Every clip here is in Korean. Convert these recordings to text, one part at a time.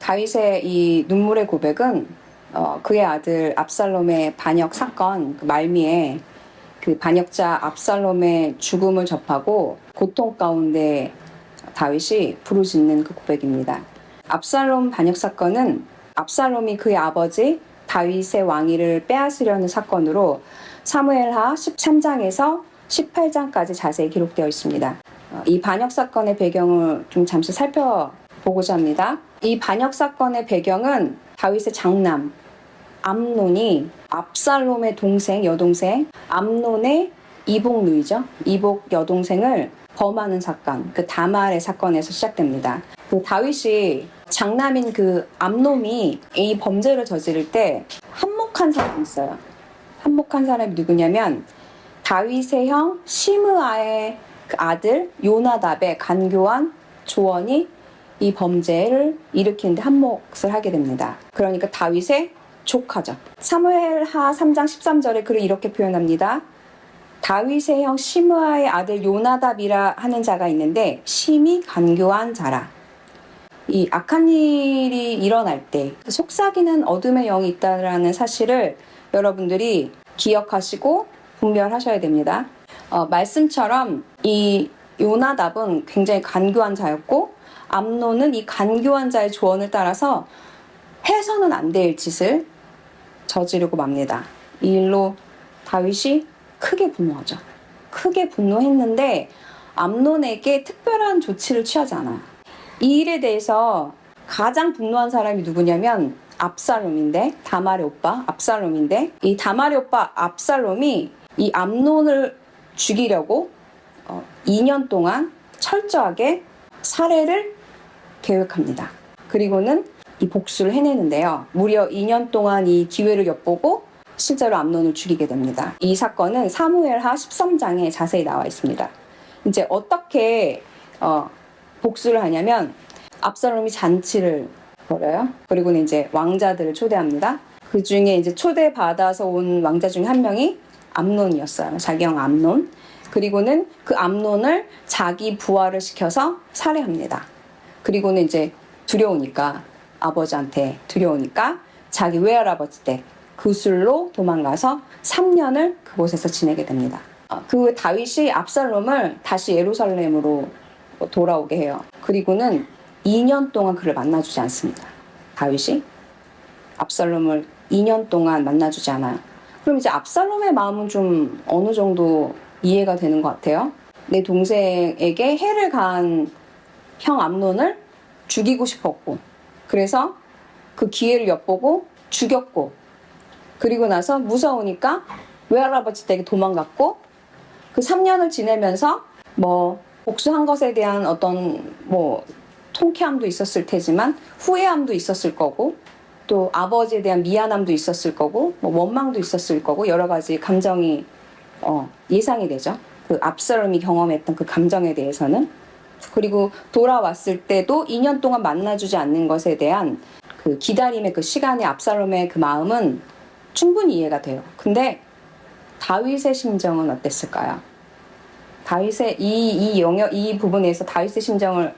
다윗의 이 눈물의 고백은 그의 아들 압살롬의 반역 사건 그 말미에 그 반역자 압살롬의 죽음을 접하고 고통 가운데 다윗이 부르짖는 그 고백입니다. 압살롬 반역 사건은 압살롬이 그의 아버지 다윗의 왕위를 빼앗으려는 사건으로 사무엘하 13장에서 18장까지 자세히 기록되어 있습니다. 이 반역 사건의 배경을 좀 잠시 살펴보고자 합니다. 이 반역 사건의 배경은 다윗의 장남 암논이 압살롬의 동생, 여동생 암논의 이복 누이죠. 이복 여동생을 범하는 사건, 그 다말의 사건에서 시작됩니다. 그 다윗이 장남인 그 암논이 이 범죄를 저지를 때 한몫한 사람이 있어요. 한몫한 사람이 누구냐면 다윗의 형 시므아의 그 아들 요나답의 간교한 조언이 이 범죄를 일으키는데 한몫을 하게 됩니다. 그러니까 다윗의 조카죠. 사무엘하 3장 13절에 글을 이렇게 표현합니다. 다윗의 형 시므아의 아들 요나답이라 하는 자가 있는데 심히 간교한 자라. 이 악한 일이 일어날 때 속삭이는 어둠의 영이 있다는 사실을 여러분들이 기억하시고 분별하셔야 됩니다. 말씀처럼 이 요나답은 굉장히 간교한 자였고 암논은 이 간교한 자의 조언을 따라서 해서는 안 될 짓을 저지르고 맙니다. 이 일로 다윗이 크게 분노하죠. 크게 분노했는데 암논에게 특별한 조치를 취하지 않아요. 이 일에 대해서 가장 분노한 사람이 누구냐면 압살롬인데, 다말의 오빠 압살롬인데, 이 다말의 오빠 압살롬이 이 암논을 죽이려고 2년 동안 철저하게 살해를 계획합니다. 그리고는 이 복수를 해내는데요. 무려 2년 동안 이 기회를 엿보고 실제로 암논을 죽이게 됩니다. 이 사건은 사무엘하 13장에 자세히 나와 있습니다. 이제 어떻게 복수를 하냐면 압살롬이 잔치를 벌여요. 그리고는 이제 왕자들을 초대합니다. 그 중에 이제 초대받아서 온 왕자 중에 한 명이 암논이었어요. 자기 형 암논. 그리고는 그 암논을 자기 부하를 시켜서 살해합니다. 그리고는 이제 두려우니까 아버지한테 두려우니까 자기 외할아버지 댁 그술로 도망가서 3년을 그곳에서 지내게 됩니다. 그 다윗이 압살롬을 다시 예루살렘으로 돌아오게 해요. 그리고는 2년 동안 그를 만나주지 않습니다. 다윗이 압살롬을 2년 동안 만나주지 않아요. 그럼 이제 압살롬의 마음은 좀 어느 정도 이해가 되는 것 같아요. 내 동생에게 해를 가한 형 암논을 죽이고 싶었고, 그래서 그 기회를 엿보고 죽였고, 그리고 나서 무서우니까 외할아버지 댁에 도망갔고, 그 3년을 지내면서 복수한 것에 대한 어떤 통쾌함도 있었을 테지만 후회함도 있었을 거고, 또 아버지에 대한 미안함도 있었을 거고, 원망도 있었을 거고, 여러 가지 감정이 예상이 되죠. 그 압살롬이 경험했던 그 감정에 대해서는. 그리고 돌아왔을 때도 2년 동안 만나주지 않는 것에 대한 그 기다림의 그 시간의 압살롬의 그 마음은 충분히 이해가 돼요. 근데 다윗의 심정은 어땠을까요? 다윗의 이 부분에서 다윗의 심정을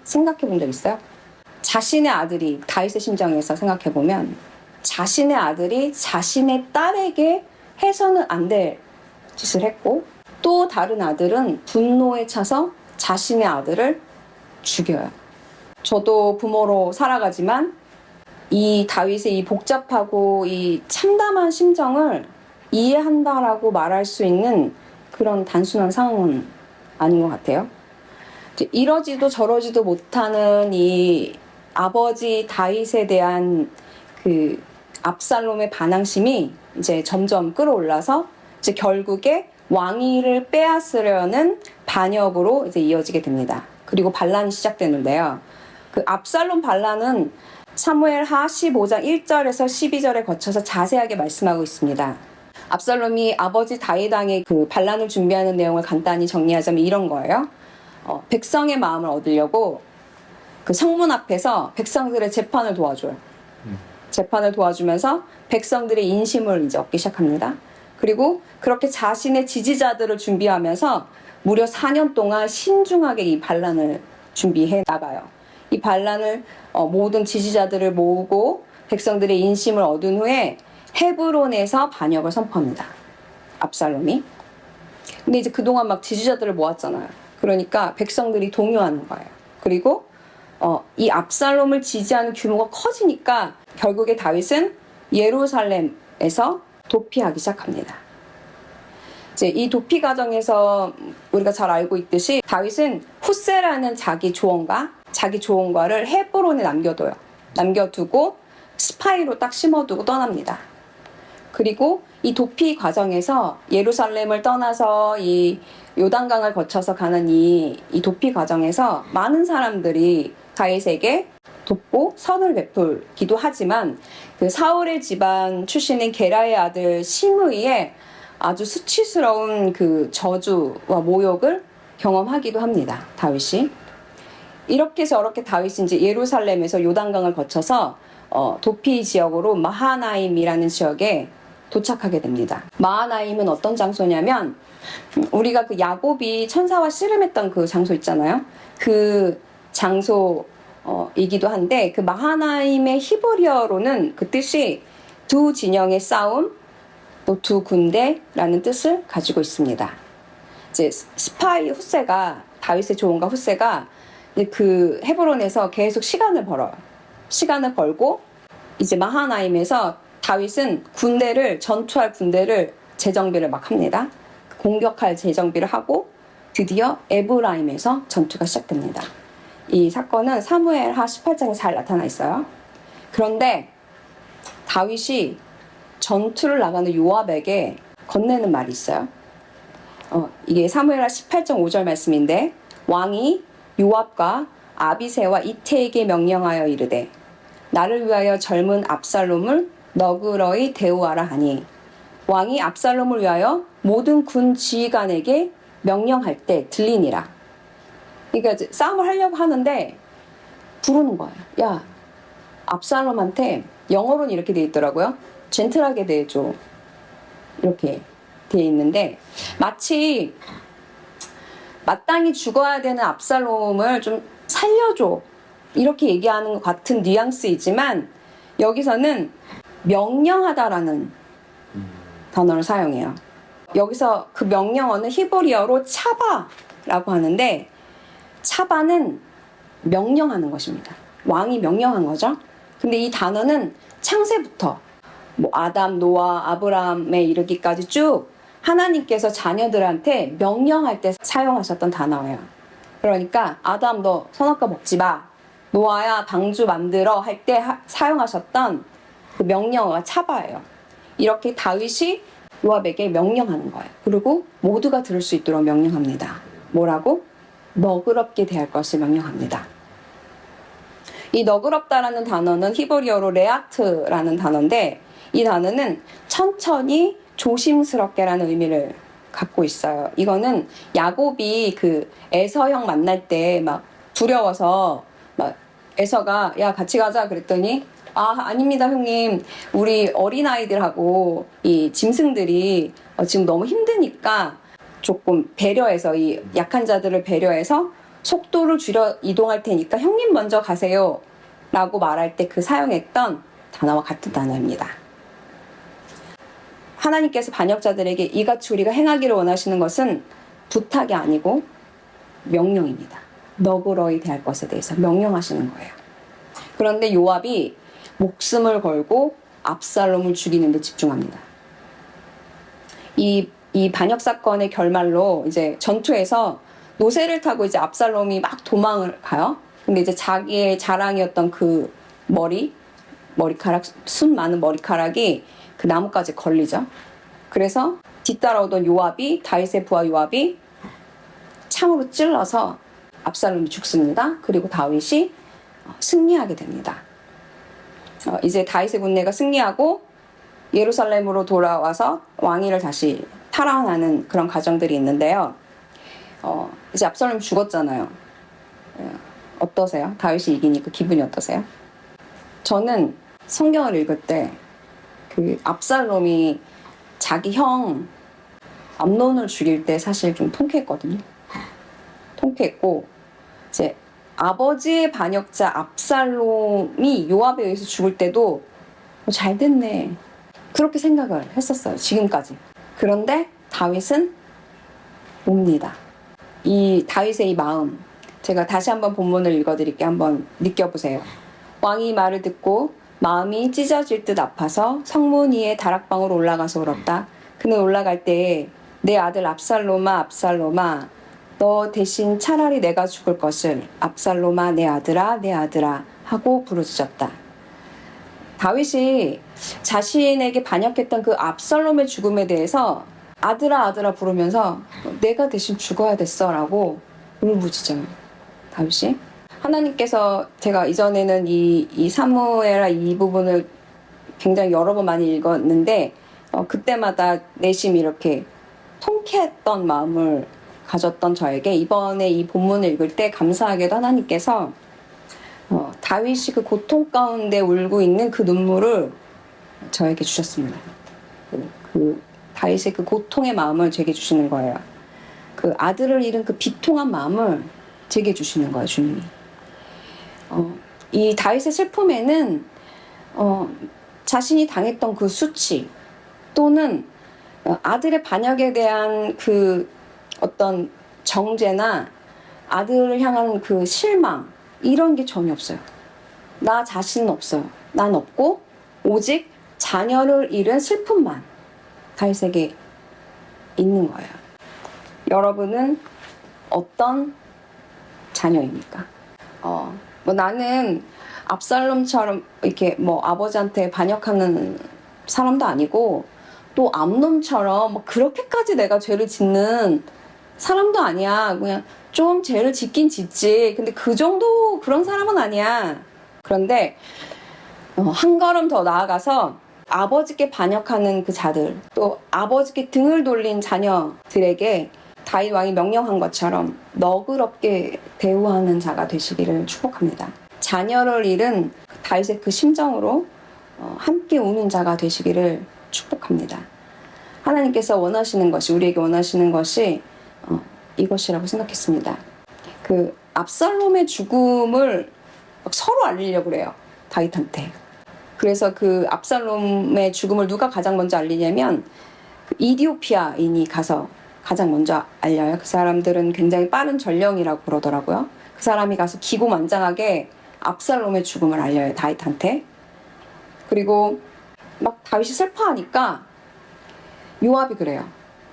생각해 본 적 있어요? 자신의 아들이 다윗의 심정에서 생각해 보면 자신의 아들이 자신의 딸에게 해서는 안 될 짓을 했고, 또 다른 아들은 분노에 차서 자신의 아들을 죽여요. 저도 부모로 살아가지만 이 다윗의 이 복잡하고 이 참담한 심정을 이해한다라고 말할 수 있는 그런 단순한 상황은 아닌 것 같아요. 이러지도 저러지도 못하는 이 아버지 다윗에 대한 그 압살롬의 반항심이 이제 점점 끌어올라서 이제 결국에 왕위를 빼앗으려는 반역으로 이제 이어지게 됩니다. 그리고 반란이 시작되는데요. 그 압살롬 반란은 사무엘하 15장 1절에서 12절에 거쳐서 자세하게 말씀하고 있습니다. 압살롬이 아버지 다윗 왕의 그 반란을 준비하는 내용을 간단히 정리하자면 이런 거예요. 백성의 마음을 얻으려고 그 성문 앞에서 백성들의 재판을 도와줘요. 재판을 도와주면서 백성들의 인심을 이제 얻기 시작합니다. 그리고 그렇게 자신의 지지자들을 준비하면서 무려 4년 동안 신중하게 이 반란을 준비해 나가요. 이 반란을 모든 지지자들을 모으고 백성들의 인심을 얻은 후에 헤브론에서 반역을 선포합니다. 압살롬이. 근데 이제 그동안 막 지지자들을 모았잖아요. 그러니까 백성들이 동요하는 거예요. 그리고 이 압살롬을 지지하는 규모가 커지니까 결국에 다윗은 예루살렘에서 도피하기 시작합니다. 이제 이 도피 과정에서 우리가 잘 알고 있듯이 다윗은 후세라는 자기 조언과를 헤브론에 남겨두고 스파이로 딱 심어두고 떠납니다. 그리고 이 도피 과정에서 예루살렘을 떠나서 이 요단강을 거쳐서 가는 이 도피 과정에서 많은 사람들이 다윗에게 돕고 선을 베풀기도 하지만 그 사울의 집안 출신인 게라의 아들 시므이의 아주 수치스러운 그 저주와 모욕을 경험하기도 합니다. 다윗이. 이렇게 저렇게 다윗이 이제 예루살렘에서 요단강을 거쳐서 도피 지역으로 마하나임이라는 지역에 도착하게 됩니다. 마하나임은 어떤 장소냐면 우리가 그 야곱이 천사와 씨름했던 그 장소 있잖아요. 그 장소이기도 한데 그 마하나임의 히브리어로는 그 뜻이 두 진영의 싸움, 또 두 군대라는 뜻을 가지고 있습니다. 이제 스파이 후세가 다윗의 조언가 후세가 그 헤브론에서 계속 시간을 벌고 이제 마하나임에서 다윗은 전투할 군대를 재정비를 막 합니다. 공격할 재정비를 하고 드디어 에브라임에서 전투가 시작됩니다. 이 사건은 사무엘하 18장에 잘 나타나 있어요. 그런데 다윗이 전투를 나가는 요압에게 건네는 말이 있어요. 이게 사무엘하 18장 5절 말씀인데 왕이 요압과 아비새와 이태에게 명령하여 이르되 나를 위하여 젊은 압살롬을 너그러이 대우하라 하니 왕이 압살롬을 위하여 모든 군 지휘관에게 명령할 때 들리니라. 그러니까 싸움을 하려고 하는데 부르는 거예요. 야, 압살롬한테 영어로는 이렇게 돼 있더라고요. 젠틀하게 대해줘. 이렇게 돼 있는데 마치 마땅히 죽어야 되는 압살롬을 좀 살려줘. 이렇게 얘기하는 것 같은 뉘앙스이지만 여기서는 명령하다라는 단어를 사용해요. 여기서 그 명령어는 히브리어로 차바라고 하는데 차바는 명령하는 것입니다. 왕이 명령한 거죠. 근데 이 단어는 창세부터 아담, 노아, 아브라함에 이르기까지 쭉 하나님께서 자녀들한테 명령할 때 사용하셨던 단어예요. 그러니까 아담 너 선악과 먹지 마. 노아야 방주 만들어 할 때 사용하셨던 그 명령어가 차바예요. 이렇게 다윗이 요압에게 명령하는 거예요. 그리고 모두가 들을 수 있도록 명령합니다. 뭐라고? 너그럽게 대할 것을 명령합니다. 이 너그럽다라는 단어는 히브리어로 레아트라는 단어인데 이 단어는 천천히 조심스럽게라는 의미를 갖고 있어요. 이거는 야곱이 그 에서 형 만날 때 막 두려워서 막 에서가 야 같이 가자 그랬더니 아닙니다 형님 우리 어린아이들하고 이 짐승들이 지금 너무 힘드니까 조금 배려해서 이 약한 자들을 배려해서 속도를 줄여 이동할 테니까 형님 먼저 가세요 라고 말할 때 그 사용했던 단어와 같은 단어입니다. 하나님께서 반역자들에게 이같이 우리가 행하기를 원하시는 것은 부탁이 아니고 명령입니다. 너그러이 대할 것에 대해서 명령하시는 거예요. 그런데 요압이 목숨을 걸고 압살롬을 죽이는 데 집중합니다. 이 반역 사건의 결말로 이제 전투에서 노새를 타고 이제 압살롬이 막 도망을 가요. 근데 이제 자기의 자랑이었던 그 머리카락, 순 많은 머리카락이 그 나뭇가지에 걸리죠. 그래서 뒤따라오던 다윗의 부하 요압이 창으로 찔러서 압살롬이 죽습니다. 그리고 다윗이 승리하게 됩니다. 이제 다윗의 군대가 승리하고 예루살렘으로 돌아와서 왕위를 다시 탈환하는 그런 과정들이 있는데요. 이제 압살롬이 죽었잖아요. 어떠세요? 다윗이 이기니까 기분이 어떠세요? 저는 성경을 읽을 때 그 압살롬이 자기 형 암논을 죽일 때 사실 좀 통쾌했거든요. 통쾌했고 이제 아버지의 반역자 압살롬이 요압에 의해서 죽을 때도 잘 됐네, 그렇게 생각을 했었어요, 지금까지. 그런데 다윗은 옵니다. 이 다윗의 이 마음, 제가 다시 한번 본문을 읽어드릴게요. 한번 느껴보세요. 왕이 말을 듣고 마음이 찢어질 듯 아파서 성문 위에 다락방으로 올라가서 울었다. 그는 올라갈 때에 내 아들 압살롬아, 압살롬아, 너 대신 차라리 내가 죽을 것을 압살롬아, 내 아들아, 내 아들아 하고 부르짖었다. 다윗이 자신에게 반역했던 그 압살롬의 죽음에 대해서 아들아, 아들아 부르면서 내가 대신 죽어야 됐어 라고 울부짖어요, 다윗이. 하나님께서, 제가 이전에는 이 사무엘하 이 부분을 굉장히 여러 번 많이 읽었는데 그때마다 내심 이렇게 통쾌했던 마음을 가졌던 저에게 이번에 이 본문을 읽을 때 감사하게도 하나님께서 다윗이 그 고통 가운데 울고 있는 그 눈물을 저에게 주셨습니다. 그 다윗의 그 고통의 마음을 제게 주시는 거예요. 그 아들을 잃은 그 비통한 마음을 제게 주시는 거예요, 주님이. 이 다윗의 슬픔에는 자신이 당했던 그 수치 또는 아들의 반역에 대한 그 어떤 정죄나 아들을 향한 그 실망, 이런 게 전혀 없어요. 나 자신은 없어요. 난 없고 오직 자녀를 잃은 슬픔만 다윗에게 있는 거예요. 여러분은 어떤 자녀입니까? 나는 압살롬처럼 이렇게 아버지한테 반역하는 사람도 아니고 또 암놈처럼 그렇게까지 내가 죄를 짓는 사람도 아니야. 그냥 좀 죄를 짓긴 짓지. 근데 그 정도 그런 사람은 아니야. 그런데 한 걸음 더 나아가서 아버지께 반역하는 그 자들, 또 아버지께 등을 돌린 자녀들에게 다윗 왕이 명령한 것처럼 너그럽게 대우하는 자가 되시기를 축복합니다. 자녀를 잃은 다윗의 그 심정으로 함께 우는 자가 되시기를 축복합니다. 하나님께서 원하시는 것이, 우리에게 원하시는 것이 이것이라고 생각했습니다. 그 압살롬의 죽음을 서로 알리려고 그래요, 다윗한테. 그래서 그 압살롬의 죽음을 누가 가장 먼저 알리냐면 그 이디오피아인이 가서 가장 먼저 알려요. 그 사람들은 굉장히 빠른 전령이라고 그러더라고요. 그 사람이 가서 기고만장하게 압살롬의 죽음을 알려요, 다윗한테. 그리고 막 다윗이 슬퍼하니까 요압이 그래요.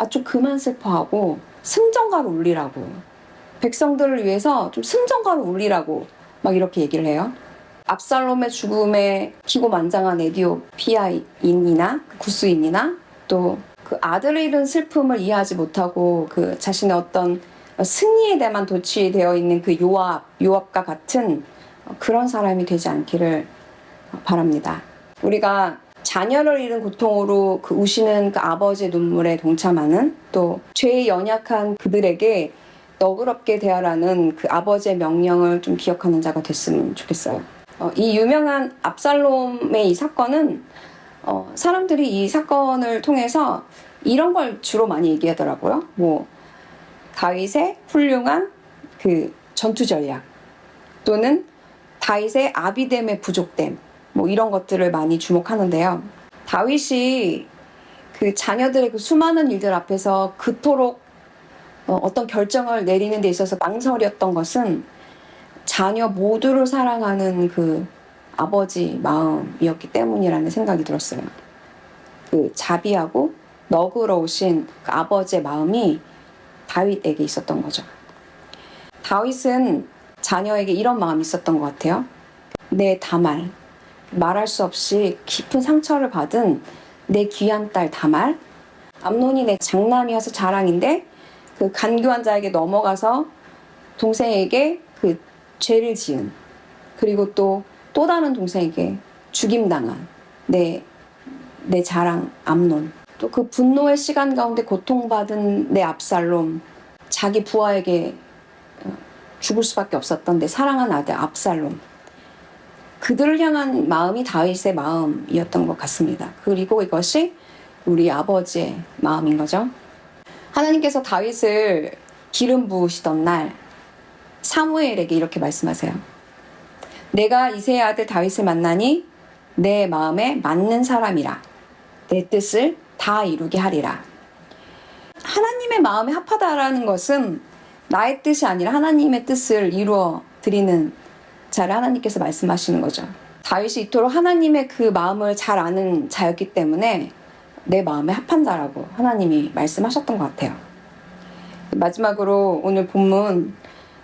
좀 그만 슬퍼하고 승전가를 울리라고, 백성들을 위해서 좀 승전가를 울리라고 막 이렇게 얘기를 해요. 압살롬의 죽음에 기고만장한 에디오피아인이나 구스인이나 또 그 아들을 잃은 슬픔을 이해하지 못하고 그 자신의 어떤 승리에 대해만 도취되어 있는 그 요압과 같은 그런 사람이 되지 않기를 바랍니다. 우리가 자녀를 잃은 고통으로 그 우시는 그 아버지의 눈물에 동참하는, 또 죄에 연약한 그들에게 너그럽게 대하라는 그 아버지의 명령을 좀 기억하는 자가 됐으면 좋겠어요. 이 유명한 압살롬의 이 사건은 사람들이 이 사건을 통해서 이런 걸 주로 많이 얘기하더라고요. 다윗의 훌륭한 그 전투 전략, 또는 다윗의 아비됨의 부족됨, 이런 것들을 많이 주목하는데요. 다윗이 그 자녀들의 그 수많은 일들 앞에서 그토록 어떤 결정을 내리는 데 있어서 망설였던 것은 자녀 모두를 사랑하는 그 아버지 마음이었기 때문이라는 생각이 들었어요. 그 자비하고 너그러우신 그 아버지의 마음이 다윗에게 있었던 거죠. 다윗은 자녀에게 이런 마음이 있었던 것 같아요. 내 다말, 말할 수 없이 깊은 상처를 받은 내 귀한 딸 다말, 암논이 내 장남이어서 자랑인데 그 간교한 자에게 넘어가서 동생에게 그 죄를 지은, 그리고 또 다른 동생에게 죽임당한 내 자랑 암논, 또 그 분노의 시간 가운데 고통받은 내 압살롬, 자기 부하에게 죽을 수밖에 없었던 내 사랑하는 아들 압살롬, 그들을 향한 마음이 다윗의 마음이었던 것 같습니다. 그리고 이것이 우리 아버지의 마음인 거죠. 하나님께서 다윗을 기름 부으시던 날, 사무엘에게 이렇게 말씀하세요. 내가 이새의 아들 다윗을 만나니 내 마음에 맞는 사람이라 내 뜻을 다 이루게 하리라. 하나님의 마음에 합하다라는 것은 나의 뜻이 아니라 하나님의 뜻을 이루어 드리는 자를 하나님께서 말씀하시는 거죠. 다윗이 이토록 하나님의 그 마음을 잘 아는 자였기 때문에 내 마음에 합한 자라고 하나님이 말씀하셨던 것 같아요. 마지막으로 오늘 본문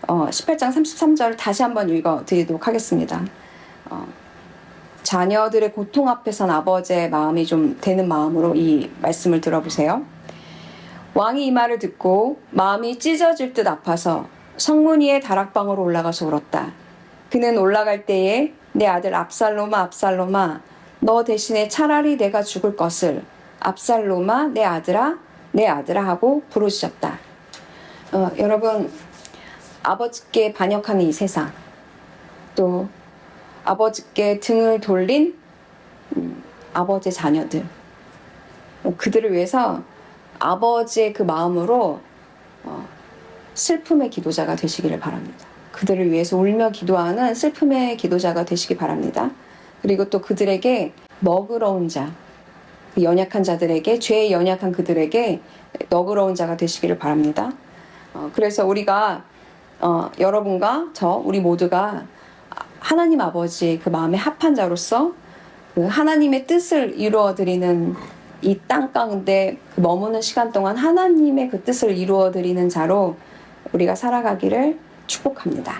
18장 33절을 다시 한번 읽어드리도록 하겠습니다. 자녀들의 고통 앞에선 아버지의 마음이 좀 되는 마음으로 이 말씀을 들어보세요. 왕이 이 말을 듣고 마음이 찢어질 듯 아파서 성문 위에 다락방으로 올라가서 울었다. 그는 올라갈 때에 내 아들 압살롬아 압살롬아 너 대신에 차라리 내가 죽을 것을 압살롬아 내 아들아 하고 부르짖었다. 여러분, 아버지께 반역하는 이 세상, 또 아버지께 등을 돌린 아버지의 자녀들, 그들을 위해서 아버지의 그 마음으로 슬픔의 기도자가 되시기를 바랍니다. 그들을 위해서 울며 기도하는 슬픔의 기도자가 되시기 바랍니다. 그리고 또 그들에게 너그러운 자, 그 연약한 자들에게, 죄에 연약한 그들에게 너그러운 자가 되시기를 바랍니다. 그래서 우리가 여러분과 우리 모두가 하나님 아버지의 그 마음에 합한 자로서 그 하나님의 뜻을 이루어드리는 이 땅 가운데 그 머무는 시간 동안 하나님의 그 뜻을 이루어드리는 자로 우리가 살아가기를 축복합니다.